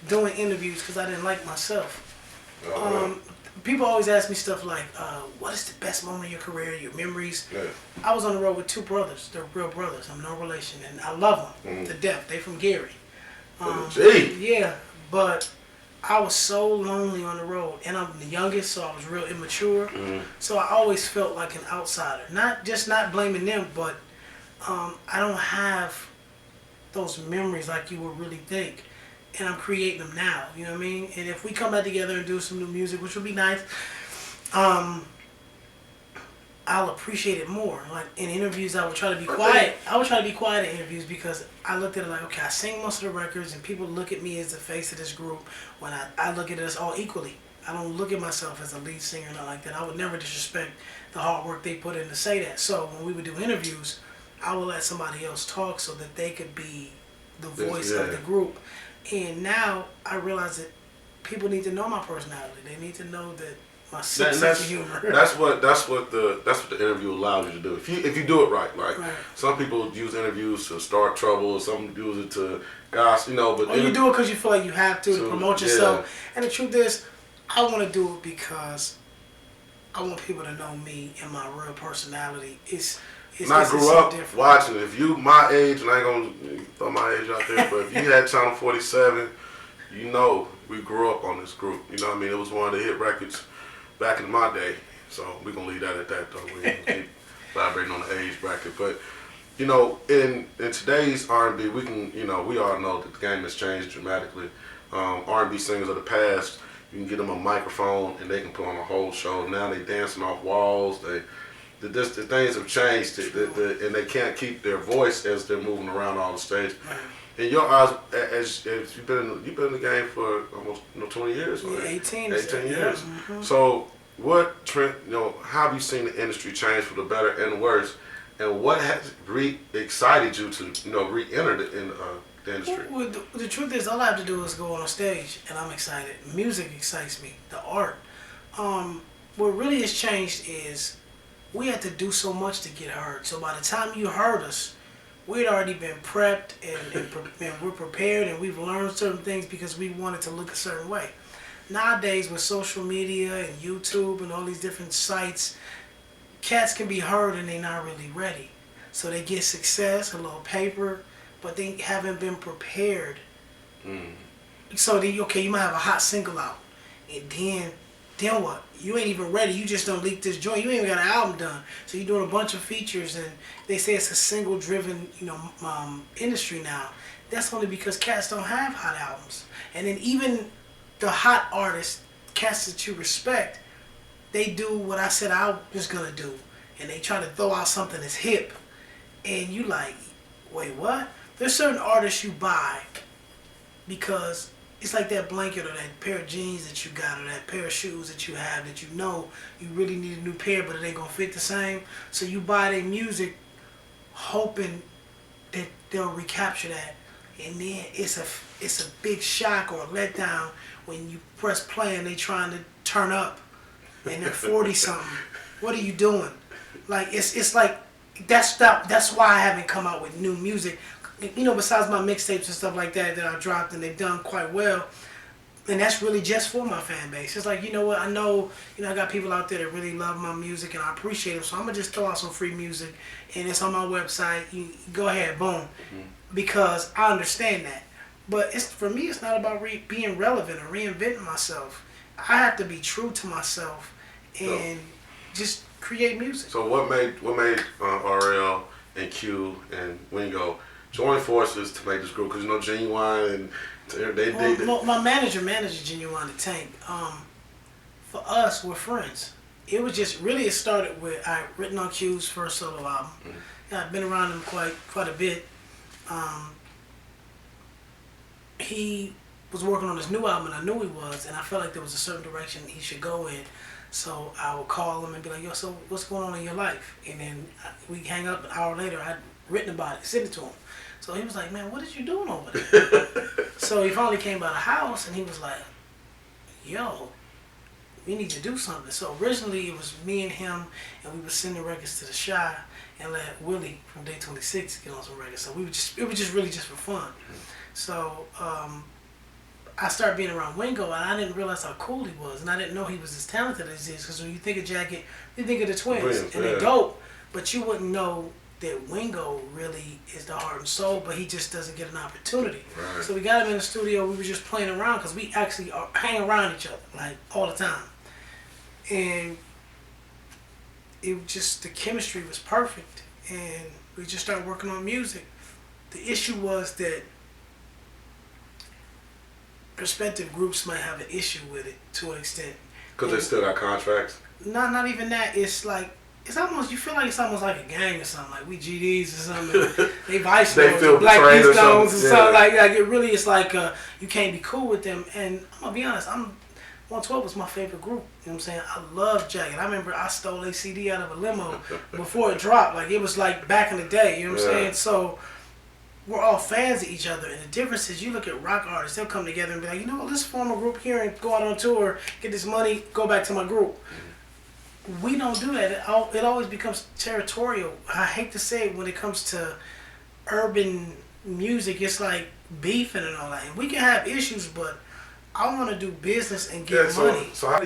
doing interviews because I didn't like myself. People always ask me stuff like, what is the best moment of your career, your memories? Yeah. I was on the road with two brothers. They're real brothers. I'm no relation, and I love them to death. They from Gary. Yeah, but I was so lonely on the road, and I'm the youngest, so I was real immature. So I always felt like an outsider. Not blaming them, but I don't have those memories like you would really think. And I'm creating them now, you know what I mean? And if we come back together and do some new music, which would be nice, I'll appreciate it more. Like in interviews, I would try to be quiet. I would try to be quiet in interviews because I looked at it like, okay, I sing most of the records and people look at me as the face of this group when I look at us all equally. I don't look at myself as a lead singer or nothing like that. I would never disrespect the hard work they put in to say that. So when we would do interviews, I would let somebody else talk so that they could be the voice of the group. And now I realize that people need to know my personality. They need to know that my sense of humor. That's what the interview allows you to do. If you do it right, like some people use interviews to start trouble, some use it to gossip, But you do it because you feel like you have to promote yourself. Yeah. And the truth is, I want to do it because I want people to know me and my real personality. And I grew up watching it. If you my age, and I ain't gonna throw my age out there, but if you had Channel 47, we grew up on this group. You know what I mean? It was one of the hit records back in my day. So we're gonna leave that at that though. We ain't gonna keep vibrating on the age bracket. But in today's R&B, we can we all know that the game has changed dramatically. R&B singers of the past, you can get them a microphone and they can put on a whole show. Now they dancing off walls. The things have changed, and they can't keep their voice as they're moving around on the stage. In your eyes, as you've been in the game for almost 20 years, right? 18 years. Mm-hmm. So, what trend? How have you seen the industry change for the better and worse? And what has excited you to re-enter the industry? Well, the truth is, all I have to do is go on a stage, and I'm excited. Music excites me. The art. What really has changed is we had to do so much to get heard. So by the time you heard us, we had already been prepped and we're prepared and we've learned certain things because we wanted to look a certain way. Nowadays with social media and YouTube and all these different sites, cats can be heard and they're not really ready. So they get success, a little paper, but they haven't been prepared. So you might have a hot single out, and then what? You ain't even ready. You just don't leak this joint. You ain't even got an album done. So you're doing a bunch of features, and they say it's a single-driven, industry now. That's only because cats don't have hot albums. And then even the hot artists, cats that you respect, they do what I said I was gonna do, and they try to throw out something that's hip, and you like, wait, what? There's certain artists you buy because it's like that blanket or that pair of jeans that you got or that pair of shoes that you have that you really need a new pair, but it ain't gonna fit the same. So you buy their music hoping that they'll recapture that. And then it's a big shock or a letdown when you press play and they trying to turn up and they're 40 something. What are you doing? Like it's like that's why I haven't come out with new music. Besides my mixtapes and stuff like that I dropped and they've done quite well, and that's really just for my fan base. It's like, what, I know, I got people out there that really love my music and I appreciate them, so I'm gonna just throw out some free music and it's on my website. You go ahead, boom, because I understand that. But for me, it's not about being relevant or reinventing myself. I have to be true to myself and just create music. So what made RL and Q and Wingo join forces to make this group? Because Genuine and they my manager managed Genuine the Tank. For us, we're friends. It was just really, it started with I written on Q's first solo album. I've been around him quite a bit. He was working on his new album and I knew he was, and I felt like there was a certain direction he should go in. So I would call him and be like, yo, so what's going on in your life? And then we hang up an hour later. I'd written about it, sent it to him. So he was like, man, what is you doing over there? So he finally came by the house and he was like, yo, we need to do something. So originally it was me and him, and we were sending records to the Shy and let Willie from Day 26 get on some records. So it was just really just for fun. So I started being around Wingo, and I didn't realize how cool he was, and I didn't know he was as talented as he is. Because when you think of Jagged, you think of the Twins, and they're dope, but you wouldn't know that Wingo really is the heart and soul, but he just doesn't get an opportunity. Right. So we got him in the studio. We were just playing around because we actually hang around each other like all the time, and it just the chemistry was perfect, and we just started working on music. The issue was that prospective groups might have an issue with it to an extent. Because they still got contracts? Not even that. It's like, it's almost, you feel like it's almost like a gang or something. Like we GDs or something. They Vice Lords, or Black Beat Stones or something. Like it really is like, you can't be cool with them. And I'm going to be honest, 112 was my favorite group. You know what I'm saying? I love Jagged. I remember I stole a CD out of a limo before it dropped. Like it was like back in the day. You know what I'm saying? So we're all fans of each other, and the difference is you look at rock artists, they'll come together and be like, you know what, let's form a group here and go out on tour, get this money, go back to my group. We don't do that. It always becomes territorial. I hate to say it, when it comes to urban music, it's like beefing and all that. And we can have issues, but I want to do business and get money. So how do